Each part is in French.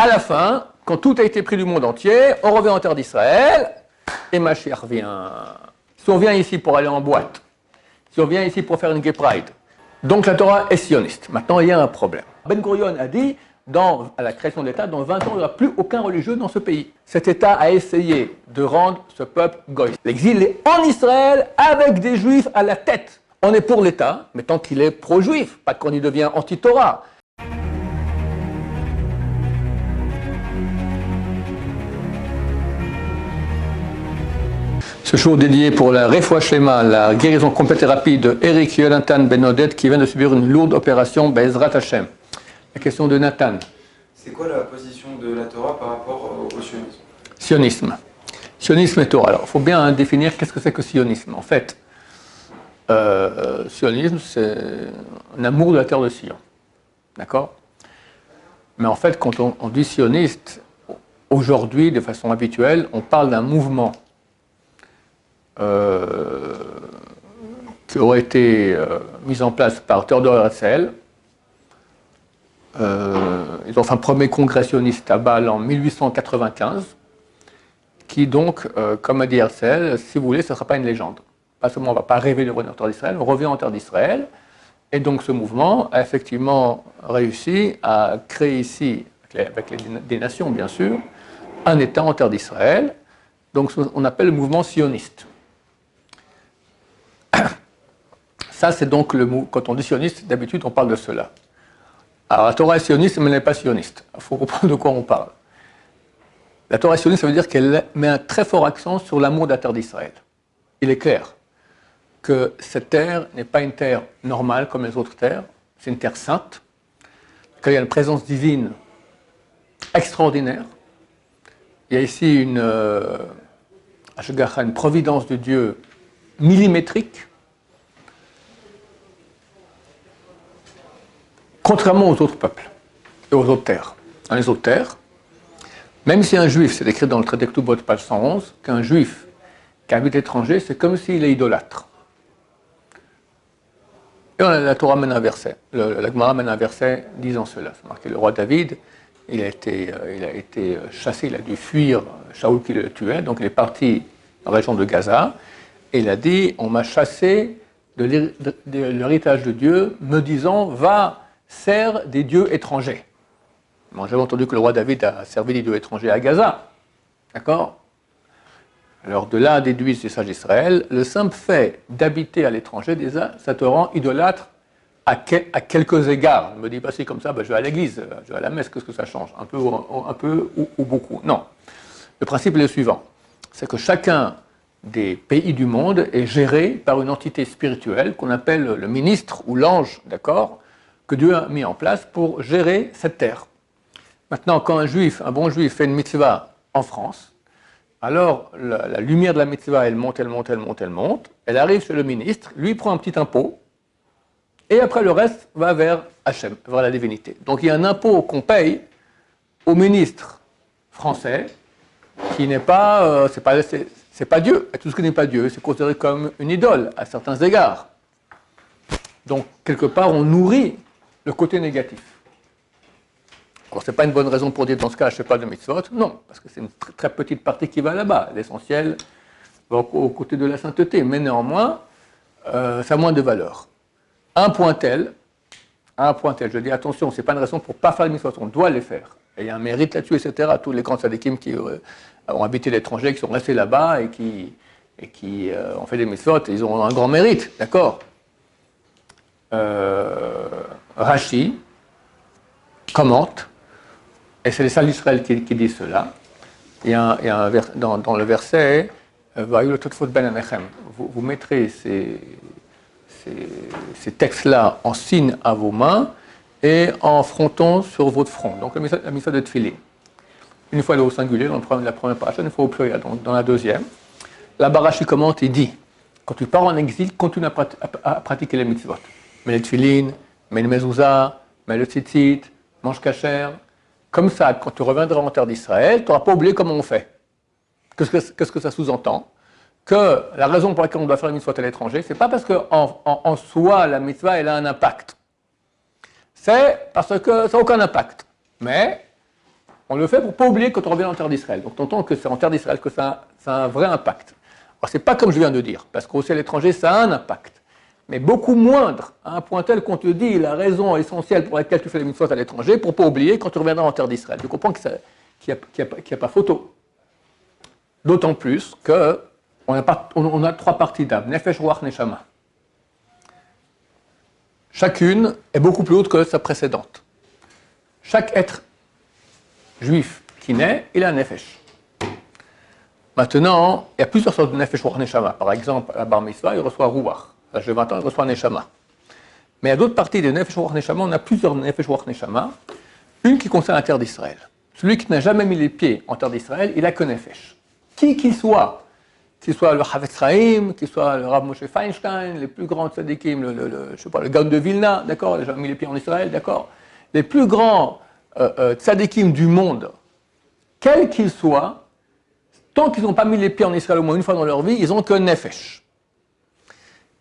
à la fin, quand tout a été pris du monde entier, on revient en terre d'Israël, et Mashiach revient. Si on vient ici pour aller en boîte, si on vient ici pour faire une gay pride, donc la Torah est sioniste. Maintenant, il y a un problème. Ben Gurion a dit, à la création de l'État, dans 20 ans, il n'y aura plus aucun religieux dans ce pays. Cet État a essayé de rendre ce peuple goïste. L'exil est en Israël avec des juifs à la tête. On est pour l'État, mais tant qu'il est pro-juif, pas qu'on y devient anti-Torah. Ce jour dédié pour la Refoua Shlema, la guérison complète et rapide de Eric Yonatan Ben Oded qui vient de subir une lourde opération Be'ezrat Hashem. La question de Nathan. C'est quoi la position de la Torah par rapport au sionisme? Sionisme. Sionisme et Torah. Alors, il faut bien définir qu'est-ce que c'est que sionisme. En fait, sionisme, c'est un amour de la terre de Sion. D'accord? Mais en fait, quand on dit sioniste, aujourd'hui, de façon habituelle, on parle d'un mouvement qui aurait été mis en place par Théodore Herzl. Ils ont fait un premier congrès sioniste à Bâle en 1895, qui donc, comme a dit Herzl, si vous voulez, ce ne sera pas une légende. Pas seulement on ne va pas rêver de revenir en terre d'Israël, on revient en terre d'Israël. Et donc ce mouvement a effectivement réussi à créer ici, avec des nations bien sûr, un État en terre d'Israël. Donc on appelle le mouvement sioniste. Ça, c'est donc le mot. Quand on dit sioniste, d'habitude, on parle de cela. Alors, la Torah est sioniste, mais elle n'est pas sioniste. Il faut comprendre de quoi on parle. La Torah est sioniste, ça veut dire qu'elle met un très fort accent sur l'amour de la terre d'Israël. Il est clair que cette terre n'est pas une terre normale comme les autres terres. C'est une terre sainte, qu'il y a une présence divine extraordinaire. Il y a ici une providence de Dieu millimétrique. Contrairement aux autres peuples et aux autres terres. Dans les autres terres, même si un juif, c'est écrit dans le traité Ktubot, page 111, qu'un juif qui habite l'étranger, c'est comme s'il est idolâtre. Et la Torah mène un verset, la Gemara mène un verset disant cela. C'est marqué, le roi David, il a été chassé, il a dû fuir Shaoul qui le tuait, donc il est parti dans la région de Gaza, et il a dit, on m'a chassé de l'héritage de Dieu, me disant, va, sert des dieux étrangers. Bon, j'avais entendu que le roi David a servi des dieux étrangers à Gaza. D'accord? Alors de là déduisent les sages d'Israël, le simple fait d'habiter à l'étranger, déjà, ça te rend idolâtre à quelques égards. Ne me dis pas si comme ça, je vais à l'église, je vais à la messe, qu'est-ce que ça change? Un peu ou beaucoup? Non. Le principe est le suivant, c'est que chacun des pays du monde est géré par une entité spirituelle qu'on appelle le ministre ou l'ange, d'accord, que Dieu a mis en place pour gérer cette terre. Maintenant, quand un bon juif fait une mitzvah en France, alors la lumière de la mitzvah, elle monte, elle arrive chez le ministre, lui prend un petit impôt, et après le reste va vers Hachem, vers la divinité. Donc il y a un impôt qu'on paye au ministre français, qui n'est pas, c'est pas Dieu. Et tout ce qui n'est pas Dieu, c'est considéré comme une idole, à certains égards. Donc, quelque part, on nourrit le côté négatif. Alors, ce n'est pas une bonne raison pour dire, dans ce cas, je ne fais pas de mitzvot. Non, parce que c'est une très petite partie qui va là-bas. L'essentiel va au côté de la sainteté. Mais néanmoins, ça a moins de valeur. Un point tel, je dis, attention, ce n'est pas une raison pour ne pas faire les mitzvot. On doit les faire. Et il y a un mérite là-dessus, etc. Tous les grands sadikim qui ont habité l'étranger, qui sont restés là-bas et qui ont fait des mitzvot, ils ont un grand mérite, d'accord? Rashi commente, et c'est les sages d'Israël qui disent cela. Il y a dans le verset, vous mettrez ces textes-là en signe à vos mains et en fronton sur votre front. Donc la mitzvah de Tfilin. Une fois elle est au singulier dans la première paracha, une fois au pluriel dans la deuxième. Là-bas, Rashi commente et dit, quand tu pars en exil, continue à pratiquer les mitzvot. Mets le Tfilin, mets le mezouza, mets le tzitzit, mange kasher. Comme ça, quand tu reviendras en terre d'Israël, tu n'auras pas oublié comment on fait. Qu'est-ce que ça sous-entend? Que la raison pour laquelle on doit faire une mitzvah à l'étranger, ce n'est pas parce qu'en soi, la mitzvah, elle a un impact. C'est parce que ça n'a aucun impact. Mais On le fait pour ne pas oublier quand on revient en terre d'Israël. Donc, on entend que c'est en terre d'Israël que ça a un vrai impact. Alors, ce n'est pas comme je viens de dire, parce qu'aussi à l'étranger, ça a un impact. Mais beaucoup moindre, à un point tel qu'on te dit la raison essentielle pour laquelle tu fais les mitzvot à l'étranger, pour ne pas oublier quand tu reviendras en terre d'Israël. Tu comprends qu'il n'y a pas photo. D'autant plus qu'on a 3 parties d'âme, Nefesh, Ruach, Neshama. Chacune est beaucoup plus haute que sa précédente. Chaque être juif qui naît, il a un Nefesh. Maintenant, il y a plusieurs sortes de Nefesh, Ruach, Neshama. Par exemple, à Bar Mitzvah, il reçoit Ruach. À l'âge de 20 ans, il reçoit Neshama. Mais à d'autres parties de Nefesh, Ruach, Neshama, on a plusieurs Nefesh, Ruach, Neshama. Une qui concerne la terre d'Israël. Celui qui n'a jamais mis les pieds en terre d'Israël, il a que Nefesh. Qui qu'il soit le Havetz Chaim, qu'il soit le Rav Moshe Feinstein, les plus grands tzadikim, le Gaon de Vilna, d'accord, il n'a jamais mis les pieds en Israël, d'accord, les plus grands tzadikim du monde, quels qu'ils soient, tant qu'ils n'ont pas mis les pieds en Israël au moins une fois dans leur vie, ils n'ont que Nefesh.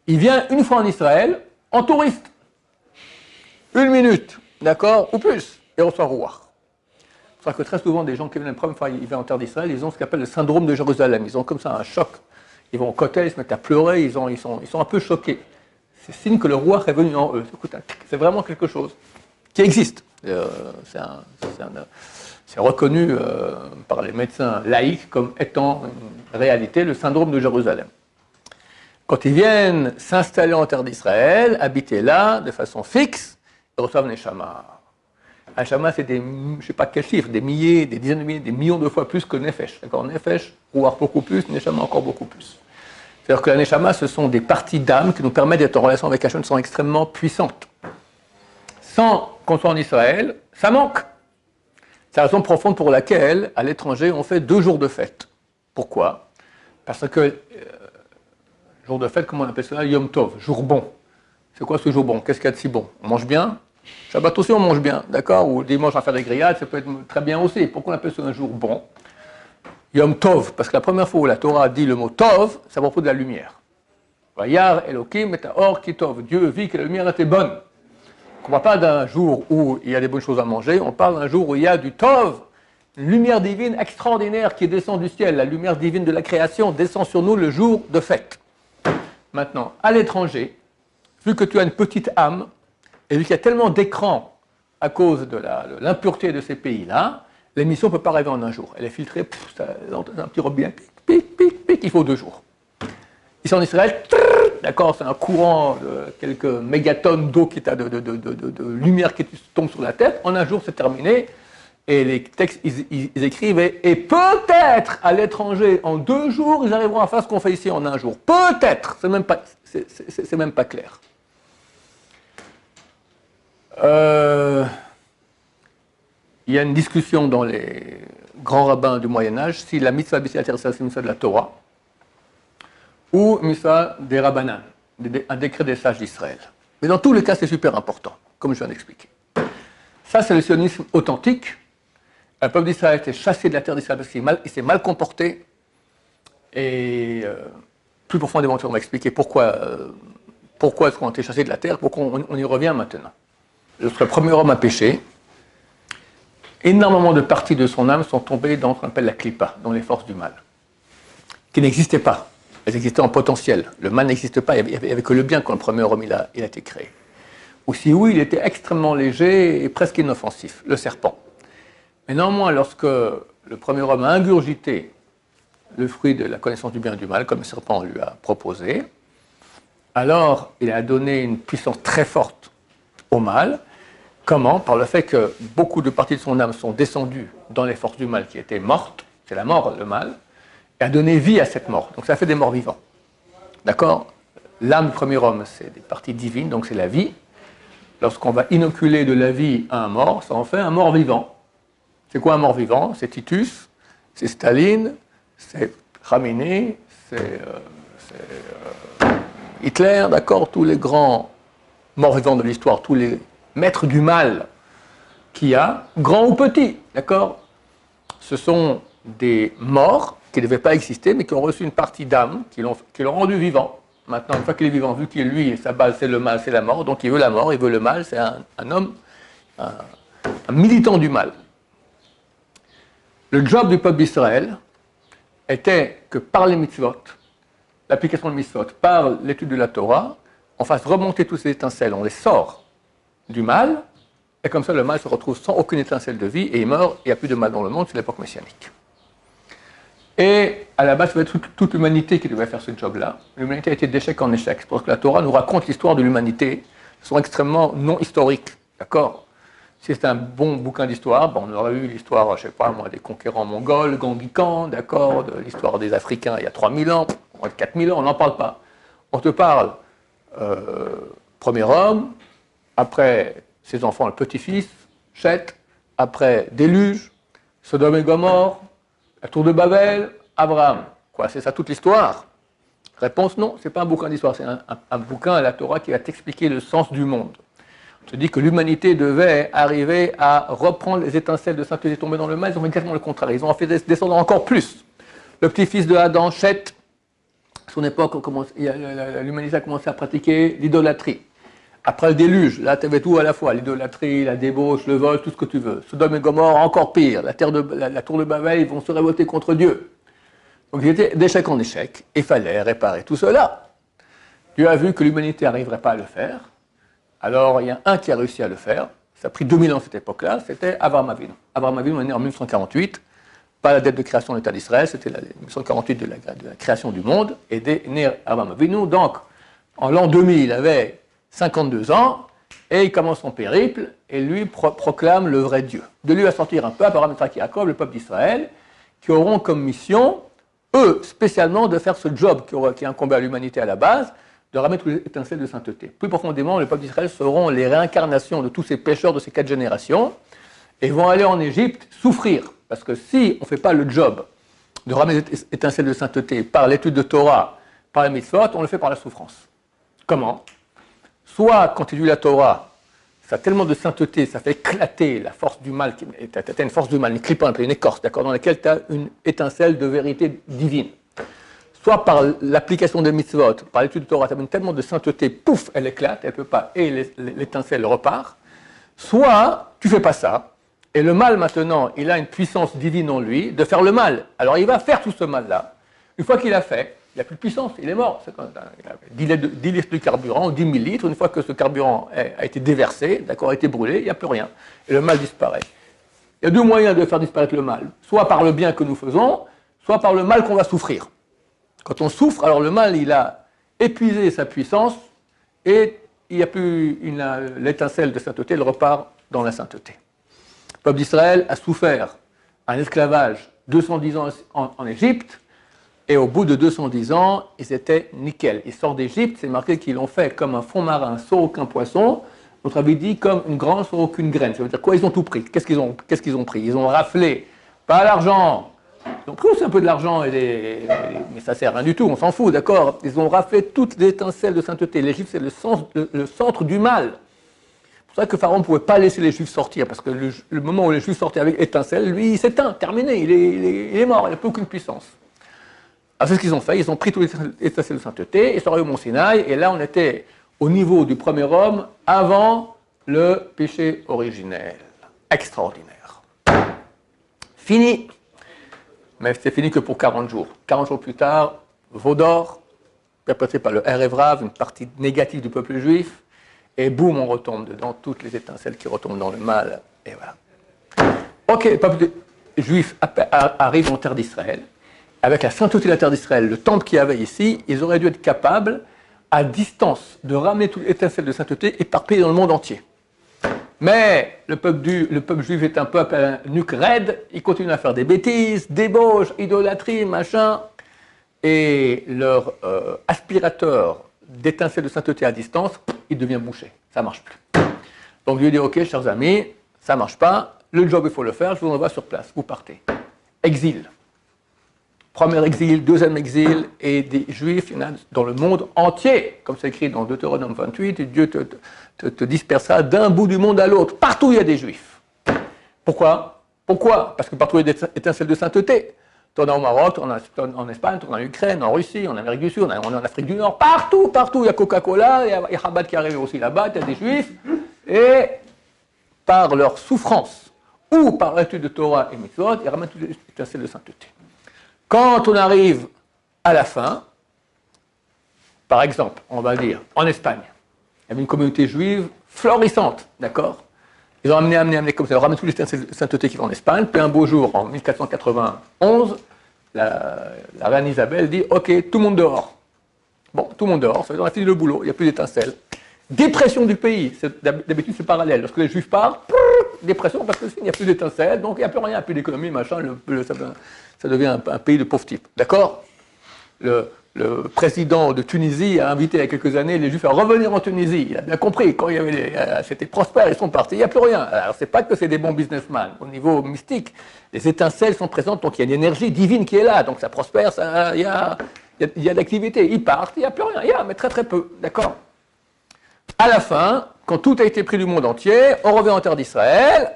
Il vient une fois en Israël, en touriste. 1 minute, d'accord, ou plus, et reçoit Ruach. C'est pour ça que très souvent, des gens qui viennent la première fois, ils viennent en terre d'Israël, ils ont ce qu'on appelle le syndrome de Jérusalem. Ils ont comme ça un choc. Ils vont au cotel, ils se mettent à pleurer, ils sont un peu choqués. C'est signe que le Ruach est venu en eux. C'est vraiment quelque chose qui existe. C'est reconnu par les médecins laïcs comme étant une réalité, le syndrome de Jérusalem. Quand ils viennent s'installer en terre d'Israël, habiter là de façon fixe, ils reçoivent Neshama. Neshama, c'est des, je ne sais pas quel chiffre, des milliers, des dizaines de milliers, des millions de fois plus que Nefesh. D'accord, Nefesh, Ruach beaucoup plus, Neshama encore beaucoup plus. C'est-à-dire que la Neshama, ce sont des parties d'âme qui nous permettent d'être en relation avec Hachem, qui sont extrêmement puissantes. Sans qu'on soit en Israël, ça manque. C'est la raison profonde pour laquelle, à l'étranger, on fait 2 jours de fête. Pourquoi? Parce que jour de fête, comment on appelle cela? Yom Tov, jour bon. C'est quoi ce jour bon? Qu'est-ce qu'il y a de si bon? On mange bien? Shabbat aussi, on mange bien, d'accord? Ou dimanche, on va faire des grillades, ça peut être très bien aussi. Pourquoi on appelle ça un jour bon? Yom Tov, parce que la première fois où la Torah dit le mot Tov, c'est à propos de la lumière. Vayar Elohim et Or ki Tov. Dieu vit que la lumière était bonne. On ne parle pas d'un jour où il y a des bonnes choses à manger, on parle d'un jour où il y a du Tov, une lumière divine extraordinaire qui descend du ciel. La lumière divine de la création descend sur nous le jour de fête. Maintenant, à l'étranger, vu que tu as une petite âme, et vu qu'il y a tellement d'écrans à cause de l'impureté de ces pays-là, l'émission ne peut pas arriver en un jour. Elle est filtrée dans un petit robinet, il faut 2 jours. Ici en Israël, d'accord, c'est un courant de quelques mégatonnes d'eau de lumière qui tombe sur la tête. En un jour, c'est terminé. Et les textes, ils écrivent, et peut-être à l'étranger, en 2 jours, ils arriveront à faire ce qu'on fait ici en un jour. Peut-être, c'est même pas clair. Il y a une discussion dans les grands rabbins du Moyen-Âge si la mitzvah b'Yisraël c'est une mitzvah de la Torah ou une mitzvah des rabbanan, un décret des sages d'Israël. Mais dans tous les cas, c'est super important, comme je viens d'expliquer. Ça, c'est le sionisme authentique. Le peuple d'Israël a été chassé de la terre d'Israël parce qu'il s'est mal comporté. Et plus profondément, on va expliquer pourquoi est-ce qu'on a été chassé de la terre, pourquoi on y revient maintenant. Lorsque le premier homme a péché, énormément de parties de son âme sont tombées dans ce qu'on appelle la klipa, dans les forces du mal, qui n'existaient pas. Elles existaient en potentiel. Le mal n'existe pas, il n'y avait que le bien quand le premier homme il a été créé. Ou si oui, il était extrêmement léger et presque inoffensif, le serpent. Mais néanmoins, lorsque le premier homme a ingurgité le fruit de la connaissance du bien et du mal, comme le serpent lui a proposé, alors il a donné une puissance très forte au mal. Comment? Par le fait que beaucoup de parties de son âme sont descendues dans les forces du mal qui étaient mortes, c'est la mort, le mal, et a donné vie à cette mort. Donc ça fait des morts vivants. D'accord? L'âme du premier homme, c'est des parties divines, donc c'est la vie. Lorsqu'on va inoculer de la vie à un mort, ça en fait un mort vivant. C'est quoi un mort vivant? C'est Titus, c'est Staline, c'est Khamenei, c'est Hitler, d'accord? Tous les grands morts vivants de l'histoire, tous les maîtres du mal qu'il y a, grands ou petits, d'accord? Ce sont des morts qui ne devaient pas exister, mais qui ont reçu une partie d'âme, qui l'ont rendu vivant. Maintenant, une fois qu'il est vivant, vu qu'il lui, sa base, c'est le mal, c'est la mort, donc il veut la mort, il veut le mal, c'est un homme, un militant du mal. Le job du peuple d'Israël était que par les mitzvot, l'application de mitzvot, par l'étude de la Torah, on fasse remonter toutes ces étincelles, on les sort du mal, et comme ça le mal se retrouve sans aucune étincelle de vie, et il meurt, il n'y a plus de mal dans le monde, c'est l'époque messianique. Et à la base, c'était toute l'humanité qui devait faire ce job-là. L'humanité a été d'échec en échec, parce que la Torah nous raconte l'histoire de l'humanité, ils sont extrêmement non historiques, d'accord? Si c'était un bon bouquin d'histoire, bon, on aurait eu l'histoire, je ne sais pas moi, des conquérants mongols, Genghis Khan, d'accord, de l'histoire des Africains il y a 3000 ans, 4000 ans, on n'en parle pas. On te parle premier homme, après ses enfants, le petit-fils, Chet, après déluge, Sodome et Gomorrhe, la tour de Babel, Abraham. Quoi, c'est ça toute l'histoire? Réponse non, c'est pas un bouquin d'histoire, c'est un bouquin à la Torah qui va t'expliquer le sens du monde. On te dit que l'humanité devait arriver à reprendre les étincelles de sainteté tombées dans le mal, ils ont fait exactement le contraire, ils ont en fait descendre encore plus. Le petit-fils de Adam, Chet, à son époque, l'humanité a commencé à pratiquer l'idolâtrie. Après le déluge, là tu avais tout à la fois, l'idolâtrie, la débauche, le vol, tout ce que tu veux. Sodome et Gomorre, encore pire, la tour de Babel, ils vont se révolter contre Dieu. Donc il était d'échec en échec, et il fallait réparer tout cela. Dieu a vu que l'humanité n'arriverait pas à le faire, alors il y a un qui a réussi à le faire, ça a pris 2000 ans à cette époque-là, c'était Abraham Avinu. Abraham Avinu est né en 1948, pas la date de création de l'État d'Israël, c'était 1948 de la création du monde, et né Abraham Avinu, donc en l'an 2000, il avait 52 ans, et il commence son périple, et lui proclame le vrai Dieu. De lui va sortir un peuple, Abraham, Yitzhak, Yaakov, le peuple d'Israël, qui auront comme mission, eux, spécialement, de faire ce job qui incombait à l'humanité à la base, de remettre les étincelles de sainteté. Plus profondément, le peuple d'Israël seront les réincarnations de tous ces pécheurs de ces 4 générations, et vont aller en Égypte souffrir. Parce que si on ne fait pas le job de ramener les étincelles de sainteté par l'étude de Torah, par les mitzvot, on le fait par la souffrance. Comment? Soit, quand tu lis la Torah, ça a tellement de sainteté, ça fait éclater la force du mal, tu as une force du mal, une clipante, une écorce, d'accord, dans laquelle tu as une étincelle de vérité divine. Soit par l'application des mitzvot, par l'étude de Torah, tu as tellement de sainteté, pouf, elle éclate, elle ne peut pas, et l'étincelle repart. Soit, tu ne fais pas ça, et le mal maintenant, il a une puissance divine en lui de faire le mal. Alors il va faire tout ce mal-là. Une fois qu'il l'a fait, il n'a plus de puissance, il est mort. Il a 10 litres de carburant, 10 000 litres, une fois que ce carburant a été déversé, d'accord, a été brûlé, il n'y a plus rien. Et le mal disparaît. Il y a 2 moyens de faire disparaître le mal. Soit par le bien que nous faisons, soit par le mal qu'on va souffrir. Quand on souffre, alors le mal, il a épuisé sa puissance et il n'y a plus l'étincelle de sainteté, il repart dans la sainteté. Le peuple d'Israël a souffert un esclavage 210 ans en Égypte, et au bout de 210 ans, ils étaient nickel. Ils sortent d'Égypte, c'est marqué qu'ils l'ont fait comme un fond marin sans aucun poisson, notre avait dit comme une grande sans aucune graine. Ça veut dire quoi? Ils ont tout pris. Qu'est-ce qu'ils ont pris? Ils ont raflé, pas l'argent. Ils ont pris aussi un peu de l'argent, mais ça ne sert à rien du tout, on s'en fout, d'accord? Ils ont raflé toutes les étincelles de sainteté. L'Égypte, c'est le centre du mal. C'est pour ça que Pharaon ne pouvait pas laisser les Juifs sortir, parce que le moment où les Juifs sortaient avec étincelles, lui, il s'éteint, terminé, il est mort, il n'a plus aucune puissance. Alors c'est ce qu'ils ont fait, ils ont pris toutes les étincelles de sainteté, ils sont arrivés au Mont Sinaï, et là on était au niveau du premier homme avant le péché originel. Extraordinaire. Fini. Mais c'est fini que pour 40 jours. 40 jours plus tard, Vaudor, perpétré par le Erev Rav, une partie négative du peuple juif, et boum, on retombe dedans, toutes les étincelles qui retombent dans le mal, et voilà. Ok, le peuple juif arrive en terre d'Israël, avec la sainteté de la terre d'Israël, le temple qu'il y avait ici, ils auraient dû être capables, à distance, de ramener toutes les étincelles de sainteté éparpillées dans le monde entier. Mais le peuple juif est un peuple à nuque raide, il continue à faire des bêtises, débauche, idolâtrie, machin, et leur aspirateur d'étincelles de sainteté à distance, il devient bouché, ça ne marche plus. Donc je lui dis, ok, chers amis, ça ne marche pas, le job il faut le faire, je vous envoie sur place, vous partez. Exil. Premier exil, deuxième exil, et des Juifs, il y en a dans le monde entier, comme c'est écrit dans Deutéronome 28, Dieu te dispersera d'un bout du monde à l'autre. Partout il y a des Juifs. Pourquoi? Parce que partout il y a des étincelles de sainteté. Tu en as au Maroc, en Espagne, tu en as en Ukraine, en Russie, en Amérique du Sud, on en a en Afrique du Nord, partout, il y a Coca-Cola, il y a Chabad qui arrive aussi là-bas, il y a des Juifs, et par leur souffrance, ou par l'étude de Torah et Mitzvot, il ramène toutes les étincelles de sainteté. Quand on arrive à la fin, par exemple, on va dire, en Espagne, il y avait une communauté juive florissante, d'accord? Ils ont amené comme ça, ils ont ramené tous les étincelles de sainteté qui vont en Espagne, puis un beau jour, en 1491, la reine Isabelle dit « Ok, tout le monde dehors ». Bon, tout le monde dehors, ça veut dire qu'on a fini le boulot, il n'y a plus d'étincelles. Dépression du pays, d'habitude c'est parallèle. Lorsque les juifs partent, dépression parce qu'il n'y a plus d'étincelles, donc il n'y a plus rien, il n'y a plus d'économie, machin, ça devient un pays de pauvres types. D'accord? Le président de Tunisie a invité il y a quelques années les juifs à revenir en Tunisie. Il a bien compris, quand c'était prospère, ils sont partis, il n'y a plus rien. Alors c'est pas que c'est des bons businessmen. Au niveau mystique, les étincelles sont présentes, donc il y a une énergie divine qui est là, donc ça prospère, il y a de l'activité. Ils partent, il n'y a plus rien, mais très très peu. D'accord? À la fin, quand tout a été pris du monde entier, on revient en terre d'Israël,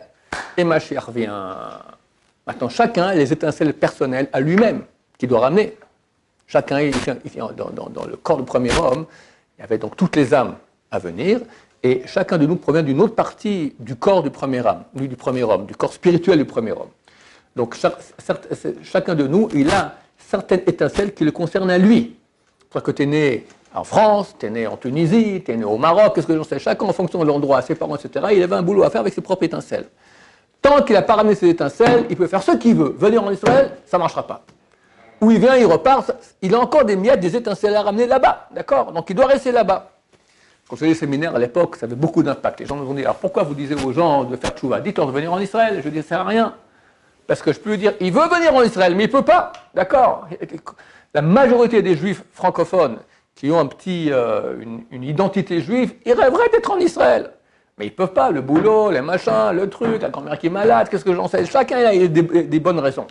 et Mashiach vient. Maintenant, chacun a les étincelles personnelles à lui-même, qu'il doit ramener. Chacun, dans le corps du premier homme, il y avait donc toutes les âmes à venir, et chacun de nous provient d'une autre partie du corps du premier homme, du corps spirituel du premier homme. Donc, chacun de nous, il a certaines étincelles qui le concernent à lui. Toi que tu es né en France, tu es né en Tunisie, tu es né au Maroc, qu'est-ce que j'en sais, chacun en fonction de l'endroit, ses parents, etc., il avait un boulot à faire avec ses propres étincelles. Tant qu'il n'a pas ramené ses étincelles, il peut faire ce qu'il veut. Venir en Israël, ça ne marchera pas. Où il vient, il repart, il a encore des miettes, des étincelles à ramener là-bas, d'accord? Donc il doit rester là-bas. Quand je faisais des séminaires à l'époque, ça avait beaucoup d'impact. Les gens me ont dit, alors pourquoi vous disiez aux gens de faire tchouva? Dites-leur de venir en Israël. Je dis, ça ne sert à rien. Parce que je peux lui dire, il veut venir en Israël, mais il ne peut pas, d'accord? La majorité des juifs francophones qui ont une identité juive, ils rêveraient d'être en Israël. Mais ils ne peuvent pas, le boulot, les machins, le truc, la grand-mère qui est malade, qu'est-ce que j'en sais? Chacun a des bonnes raisons.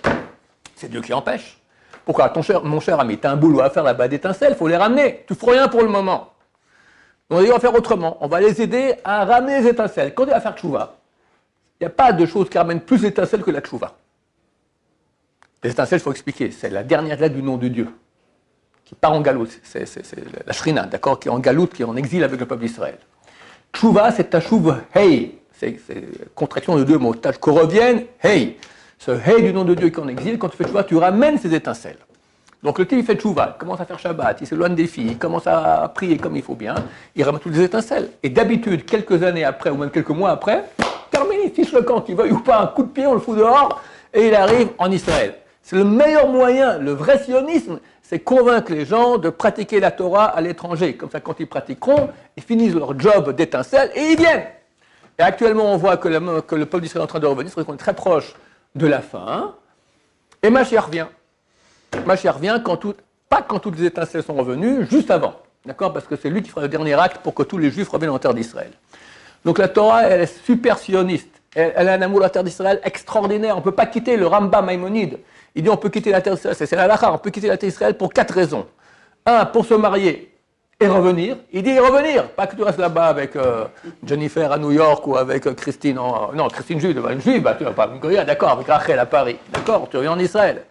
C'est Dieu qui empêche. Pourquoi? Mon cher ami, tu as un boulot à faire là-bas d'étincelles, il faut les ramener. Tu ne fais rien pour le moment. Donc on va faire autrement. On va les aider à ramener les étincelles. Quand on va faire tchouva, il n'y a pas de chose qui ramène plus d'étincelles que la tchouva. Les étincelles, il faut expliquer, c'est la dernière lettre du nom de Dieu, qui part en galoute. C'est la Shrina, d'accord, qui est en galoute, qui est en exil avec le peuple d'Israël. Tchouva, c'est Tashuv Hei. C'est contraction de deux mots. Que revienne Hei. Ce Hei du nom de Dieu qui est en exil, quand tu fais tchouva, tu ramènes ces étincelles. Donc le type, il fait tchouva, il commence à faire Shabbat, il s'éloigne des filles, il commence à prier comme il faut bien, il ramène toutes les étincelles. Et d'habitude, quelques années après, ou même quelques mois après, terminé, il fiche le camp, qu'il veuille ou pas, un coup de pied, on le fout dehors, et il arrive en Israël. C'est le meilleur moyen, le vrai sionisme, c'est convaincre les gens de pratiquer la Torah à l'étranger. Comme ça, quand ils pratiqueront, ils finissent leur job d'étincelle et ils viennent. Et actuellement, on voit que le peuple d'Israël est en train de revenir, c'est qu'on est très proche de la fin. Et Mashiach vient. Mashiach vient pas quand toutes les étincelles sont revenues, juste avant. D'accord? Parce que c'est lui qui fera le dernier acte pour que tous les Juifs reviennent en terre d'Israël. Donc la Torah, elle est super sioniste. Elle a un amour de la terre d'Israël extraordinaire. On ne peut pas quitter le Rambam Maïmonide. Il dit on peut quitter la terre d'Israël, c'est la halakha, on peut quitter la terre d'Israël pour 4 raisons. 1, pour se marier et revenir. Il dit revenir, pas que tu restes là-bas avec Jennifer à New York ou avec Christine, non, Christine juive, une juive, bah, tu vas pas me d'accord, avec Rachel à Paris, d'accord, tu reviens en Israël.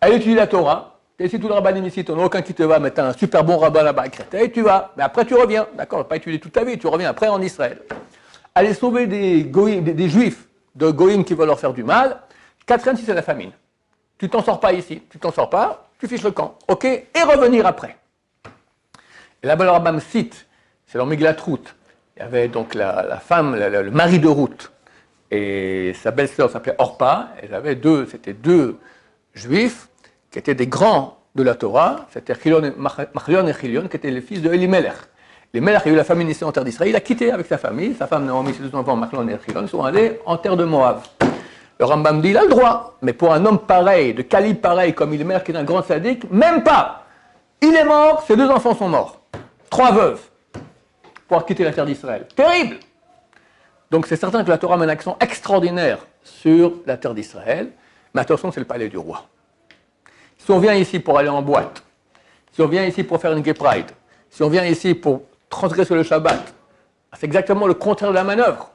Elle étudie la Torah, tu es ici tout le rabbin ici, tu n'as aucun qui te va, mais tu as un super bon rabbin là-bas à Créteil, tu vas, mais après tu reviens, d'accord, pas étudier toute ta vie, tu reviens après en Israël. Aller sauver des juifs de goïm qui veulent leur faire du mal. 4e, si c'est la famine. Tu t'en sors pas ici, tu t'en sors pas, tu fiches le camp, ok, et revenir après. Et là-bas, le rabbin cite, c'est dans Miglat Ruth, il y avait donc la femme, le mari de Ruth, et sa belle-sœur s'appelait Orpa, c'était deux juifs qui étaient des grands de la Torah, c'était Machlion et Chilion, qui étaient les fils de Elimelech. Elimelech a eu la famine ici en terre d'Israël, il a quitté avec sa famille, sa femme Naomi, ses 2 enfants, Machlion et Chilion, sont allés en terre de Moab. Le Rambam dit, il a le droit, mais pour un homme pareil, de calibre pareil, comme Elimelech, qui est un grand sadique, même pas. Il est mort, ses 2 enfants sont morts. 3 veuves pour quitter la terre d'Israël. Terrible! Donc c'est certain que la Torah met un accent extraordinaire sur la terre d'Israël, mais attention, c'est le palais du roi. Si on vient ici pour aller en boîte, si on vient ici pour faire une gay pride, si on vient ici pour transgresser le Shabbat, c'est exactement le contraire de la manœuvre.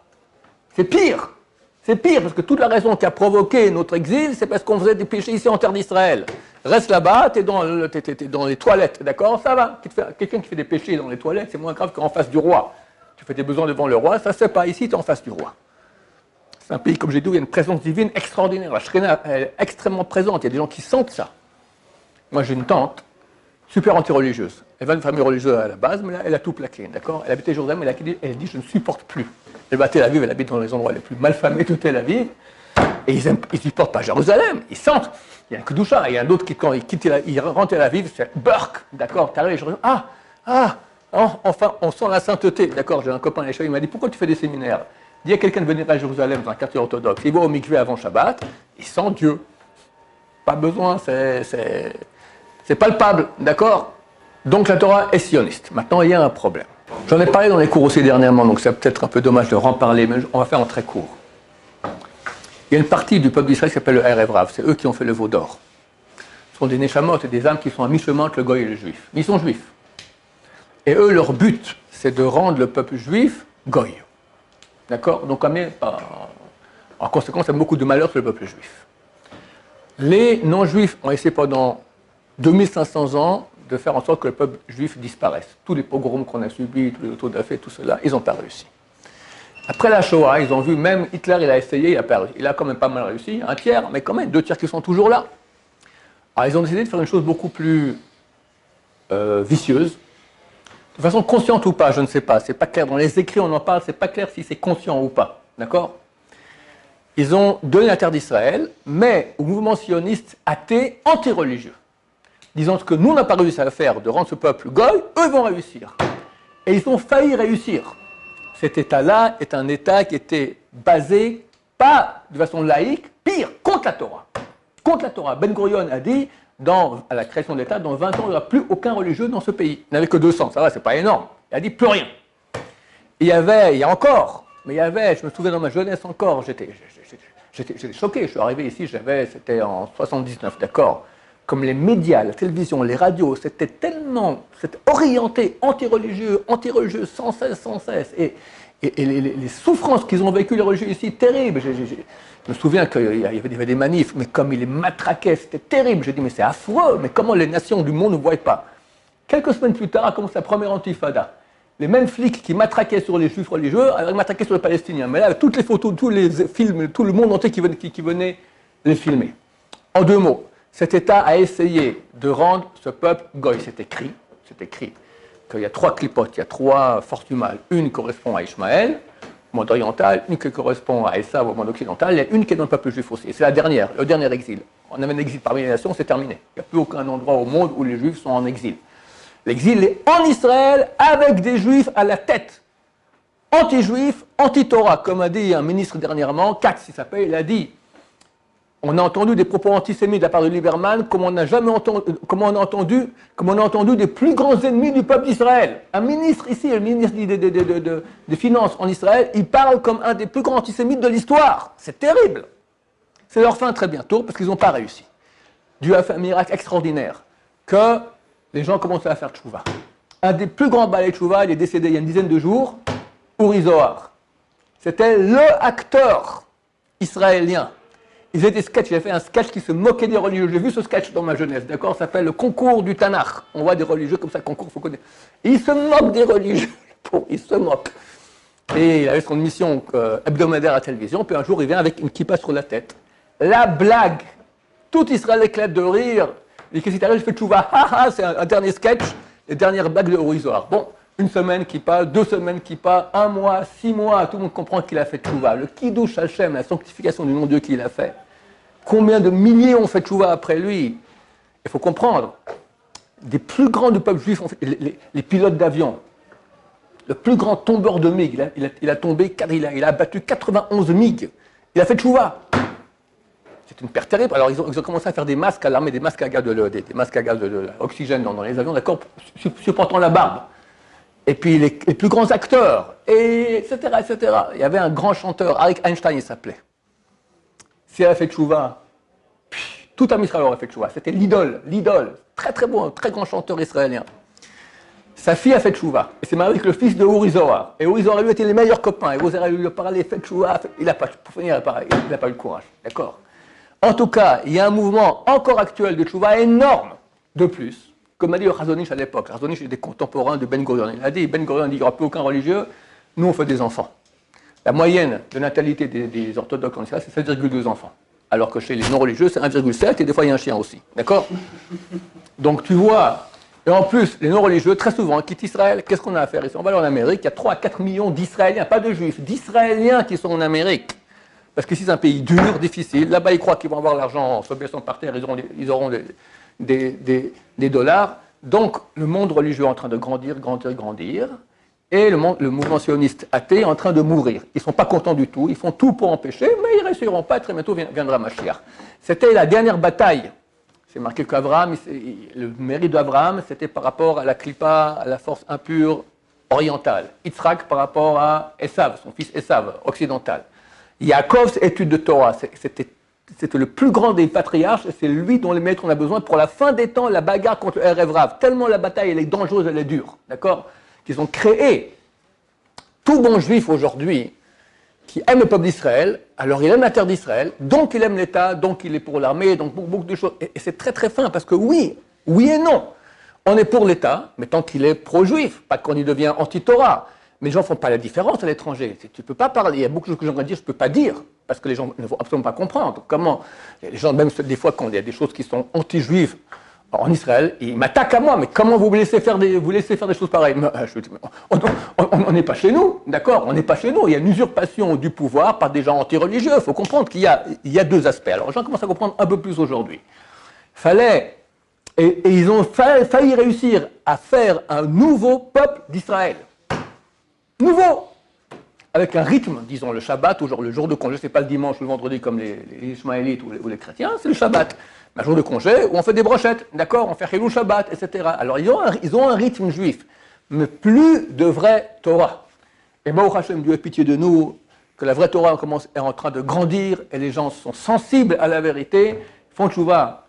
C'est pire. C'est pire, parce que toute la raison qui a provoqué notre exil, c'est parce qu'on faisait des péchés ici en terre d'Israël. Reste là-bas, t'es dans les toilettes, d'accord? Ça va. Quelqu'un qui fait des péchés dans les toilettes, c'est moins grave qu'en face du roi. Tu fais tes besoins devant le roi, ça c'est pas ici, t'es en face du roi. C'est un pays, comme j'ai dit, où il y a une présence divine extraordinaire. La Shekhinah est extrêmement présente. Il y a des gens qui sentent ça. Moi, j'ai une tante, super anti-religieuse. Elle va d'une famille religieuse à la base, mais là, elle a tout plaqué, d'accord? Elle habitait Jérusalem, elle a dit, je ne supporte plus. Elle va à Tel Aviv, elle habite dans les endroits les plus malfamés de Tel Aviv, et ils ne supportent pas Jérusalem, ils sentent. Il y a un Kedusha, il y a un autre qui, quand il rentre à Tel Aviv, c'est Burk, d'accord? Tu arrives à Jérusalem, enfin, on sent la sainteté, d'accord? J'ai un copain à l'échelle, il m'a dit, pourquoi tu fais des séminaires? Il y a quelqu'un de venir à Jérusalem, dans un quartier orthodoxe, il va au mikvé avant Shabbat, il sent Dieu. Pas besoin, c'est palpable, d'accord? Donc la Torah est sioniste. Maintenant, il y a un problème. J'en ai parlé dans les cours aussi dernièrement, donc c'est peut-être un peu dommage de reparler, mais on va faire en très court. Il y a une partie du peuple d'Israël qui s'appelle le Erev Rav, c'est eux qui ont fait le veau d'or. Ce sont des Neshamot et des âmes qui sont à mi-chemin entre le Goy et le Juif. Mais ils sont juifs. Et eux, leur but, c'est de rendre le peuple juif Goy. D'accord? Donc, en conséquence, il y a beaucoup de malheur sur le peuple juif. Les non-juifs ont essayé pendant 2500 ans de faire en sorte que le peuple juif disparaisse. Tous les pogroms qu'on a subis, tous les autodafés, tout cela, ils n'ont pas réussi. Après la Shoah, ils ont vu, même Hitler, il a essayé, il n'a pas réussi. Il a quand même pas mal réussi, un tiers, mais quand même 2 tiers qui sont toujours là. Alors ils ont décidé de faire une chose beaucoup plus vicieuse. De façon consciente ou pas, je ne sais pas, c'est pas clair. Dans les écrits, on en parle, c'est pas clair si c'est conscient ou pas. D'accord? Ils ont donné la terre d'Israël, mais au mouvement sioniste athée, anti-religieux. Disant que nous, on n'a pas réussi à faire, de rendre ce peuple goy, eux vont réussir. Et ils ont failli réussir. Cet État-là est un État qui était basé, pas de façon laïque, pire, contre la Torah. Contre la Torah. Ben Gurion a dit, à la création de l'État, dans 20 ans, il n'y aura plus aucun religieux dans ce pays. Il n'y avait que 200, ça va, c'est pas énorme. Il a dit plus rien. Il y a encore, mais il y avait, je me souviens dans ma jeunesse encore, j'étais choqué, je suis arrivé ici, c'était en 79, d'accord? Comme les médias, la télévision, les radios, c'était orienté, anti-religieux, sans cesse. Et les souffrances qu'ils ont vécues, les religieux ici, terribles. Je me souviens qu'il y avait des manifs, mais comme ils les matraquaient, c'était terrible. J'ai dit, mais c'est affreux, mais comment les nations du monde ne voient pas? Quelques semaines plus tard a commencé la première intifada. Les mêmes flics qui matraquaient sur les juifs religieux, ils matraquaient sur les Palestiniens. Mais là, toutes les photos, tous les films, tout le monde entier qui venait les filmer. En 2 mots. Cet État a essayé de rendre ce peuple goy. C'est écrit qu'il y a 3 clipotes, il y a 3 forces du mal. Une correspond à Ishmaël, au monde oriental, une qui correspond à Esav, au monde occidental, et une qui est dans le peuple juif aussi. C'est la dernière, le dernier exil. On avait un exil parmi les nations, c'est terminé. Il n'y a plus aucun endroit au monde où les juifs sont en exil. L'exil est en Israël avec des juifs à la tête. Anti-juifs, anti-Torah, comme a dit un ministre dernièrement, Katz il s'appelle, il a dit. On a entendu des propos antisémites de la part de Lieberman, comme on a entendu des plus grands ennemis du peuple d'Israël. Un ministre ici, le ministre des Finances en Israël, il parle comme un des plus grands antisémites de l'histoire. C'est terrible. C'est leur fin très bientôt, parce qu'ils n'ont pas réussi. Dieu a fait un miracle extraordinaire, que les gens commencent à faire tchouva. Un des plus grands balais de tchouva, il est décédé il y a une dizaine de jours, Uri Zohar. C'était le acteur israélien. Il faisait des sketchs, il a fait un sketch qui se moquait des religieux. J'ai vu ce sketch dans ma jeunesse, d'accord? Ça s'appelle le concours du Tanakh. On voit des religieux comme ça, concours, il faut connaître. Et il se moque des religieux. Il se moque. Et il avait son émission hebdomadaire à la télévision, puis un jour il vient avec une kippa sur la tête. La blague! Tout Israël éclate de rire. Et qu'est-ce qui t'arrive? Je fais tchouva. C'est un dernier sketch, les dernières blagues de Uri Zohar. Bon, 1 semaine qui passe, 2 semaines qui passent, 1 mois, 6 mois, tout le monde comprend qu'il a fait tchouva. Le Kiddush Hashem, la sanctification du nom de Dieu qu'il a fait. Combien de milliers ont fait tchouva après lui? Il faut comprendre. Des plus grands du peuple juif, les pilotes d'avion. Le plus grand tombeur de MiG, il a tombé, il a abattu 91 MiG. Il a fait tchouva. C'est une perte terrible. Alors ils ont commencé à faire des masques à l'armée, des masques à gaz de l'oxygène dans les avions, d'accord, supportant la barbe. Et puis les plus grands acteurs, etc., etc. Il y avait un grand chanteur, Arik Einstein il s'appelait. Si elle a fait tchouva, tout un Israël aurait fait tchouva. C'était l'idole, très très bon, très grand chanteur israélien. Sa fille a fait tchouva. Et c'est marié avec le fils de Uri Zohar. Et Uri Zohar lui était les meilleurs copains. Et Uri Zohar lui a parlé, fait tchouva. Il n'a pas eu le courage. D'accord? En tout cas, il y a un mouvement encore actuel de tchouva énorme. De plus, comme a dit le Chazon Ish à l'époque. Chazon Ish était contemporain de Ben Gurion. Il a dit, Ben Gurion dit, il n'y aura plus aucun religieux. Nous, on fait des enfants. La moyenne de natalité des orthodoxes en Israël, c'est 7,2 enfants. Alors que chez les non-religieux, c'est 1,7 et des fois il y a un chien aussi. D'accord? Donc tu vois, et en plus, les non-religieux, très souvent, quittent Israël. Qu'est-ce qu'on a à faire ici? On va aller en Amérique, il y a 3 à 4 millions d'Israéliens, pas de Juifs, d'Israéliens qui sont en Amérique. Parce qu'ici, c'est un pays dur, difficile. Là-bas, ils croient qu'ils vont avoir l'argent en se baissant par terre, ils auront des dollars. Donc, le monde religieux est en train de grandir, grandir, grandir. Et le mouvement sioniste athée est en train de mourir. Ils ne sont pas contents du tout, ils font tout pour empêcher, mais ils ne réussiront pas, très bientôt viendra Mashiach. C'était la dernière bataille. C'est marqué qu'Abraham, le mérite d'Abraham, c'était par rapport à la Klippa, à la force impure orientale. Yitzhak par rapport à Esav, son fils Esav, occidental. Yaakov, étude de Torah, c'était le plus grand des patriarches, et c'est lui dont les maîtres on a besoin pour la fin des temps, la bagarre contre Erev Rav. Tellement la bataille, elle est dangereuse, elle est dure, d'accord? Qu'ils ont créé tout bon juif aujourd'hui qui aime le peuple d'Israël, alors il aime la terre d'Israël, donc il aime l'État, donc il est pour l'armée, donc pour beaucoup de choses. Et c'est très très fin, parce que oui et non. On est pour l'État, mais tant qu'il est pro-juif, pas qu'on y devient anti-Torah. Mais les gens ne font pas la différence à l'étranger. Tu ne peux pas parler, il y a beaucoup de choses que j'aimerais dire, je ne peux pas dire, parce que les gens ne vont absolument pas comprendre. Comment les gens, même des fois, quand il y a des choses qui sont anti-juives, en Israël, ils m'attaquent à moi, mais comment vous laissez faire des choses pareilles? On n'est pas chez nous, d'accord? On n'est pas chez nous. Il y a une usurpation du pouvoir par des gens anti-religieux. Il faut comprendre qu'il y a deux aspects. Alors, les gens commencent à comprendre un peu plus aujourd'hui. Et ils ont failli réussir à faire un nouveau peuple d'Israël. Nouveau! Avec un rythme, disons le Shabbat, ou le jour de congé, c'est pas le dimanche ou le vendredi comme les Ishmaélites ou les chrétiens, c'est le Shabbat. Un jour de congé où on fait des brochettes, d'accord, on fait Chilou Shabbat, etc. Alors ils ont un rythme juif, mais plus de vraie Torah. Et Baruch Hashem, Dieu ait pitié de nous, que la vraie Torah est en train de grandir et les gens sont sensibles à la vérité, font tchouva,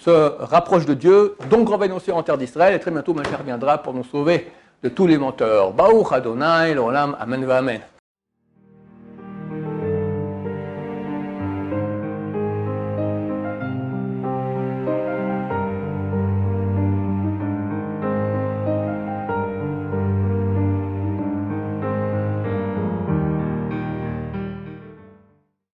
se rapprochent de Dieu, donc reviennent aussi en terre d'Israël et très bientôt Mashiach viendra pour nous sauver de tous les menteurs. Baruch Adonai, l'olam, amen va amen.